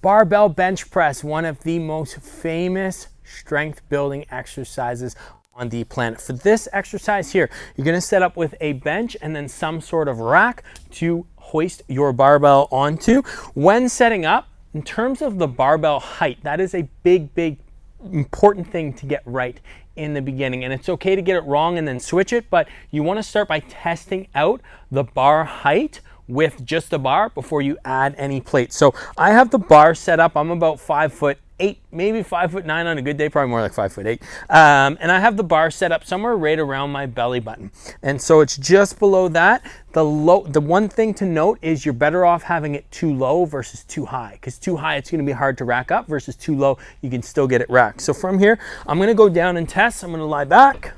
Barbell bench press, one of the most famous strength building exercises on the planet. For this exercise here, you're going to set up with a bench and then some sort of rack to hoist your barbell onto. When setting up, in terms of the barbell height, that is a big important thing to get right in the beginning. And it's okay to get it wrong and then switch it, but you want to start by testing out the bar height with just the bar before you add any plates. So I have the bar set up. I'm about 5'8", maybe 5'9" on a good day, probably more like 5'8". And I have the bar set up somewhere right around my belly button. And so it's just below that. The one thing to note is you're better off having it too low versus too high, because too high it's going to be hard to rack up, versus too low you can still get it racked. So from here, I'm going to go down and test. I'm going to lie back.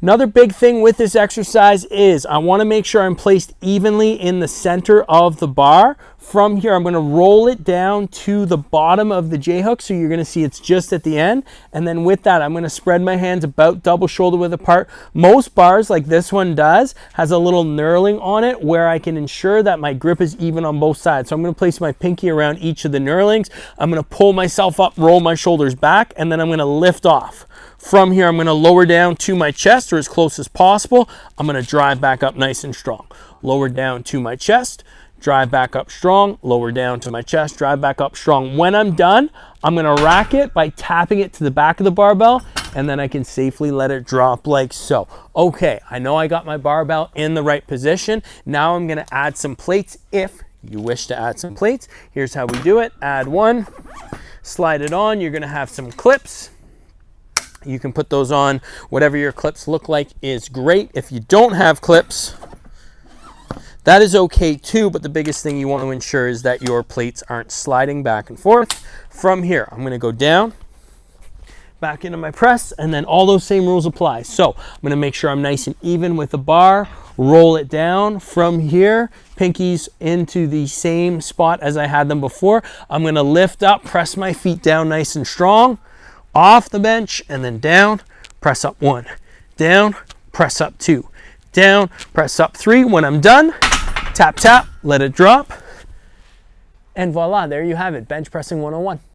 Another big thing with this exercise is I want to make sure I'm placed evenly in the center of the bar. From here, I'm going to roll it down to the bottom of the J-hook, so you're going to see it's just at the end. And then with that, I'm going to spread my hands about double shoulder width apart. Most bars, like this one does, has a little knurling on it where I can ensure that my grip is even on both sides. So I'm going to place my pinky around each of the knurlings. I'm going to pull myself up, roll my shoulders back, and then I'm going to lift off. From here, I'm going to lower down to my chest, or as close as possible. I'm going to drive back up nice and strong. Lower down to my chest, drive back up strong, lower down to my chest, drive back up strong. When I'm done, I'm going to rack it by tapping it to the back of the barbell, and then I can safely let it drop like so. Okay, I know I got my barbell in the right position. Now I'm going to add some plates if you wish to add some plates. Here's how we do it. Add one, slide it on. You're going to have some clips. You can put those on. Whatever your clips look like is great. If you don't have clips, that is okay too, but the biggest thing you want to ensure is that your plates aren't sliding back and forth. From here, I'm going to go down, back into my press, and then all those same rules apply. So I'm going to make sure I'm nice and even with the bar, roll it down. From here, pinkies into the same spot as I had them before. I'm going to lift up, press my feet down nice and strong, off the bench, and then down, press up one, down, press up two, down, press up three. When I'm done, tap, tap, let it drop. And voila, there you have it, bench pressing 101.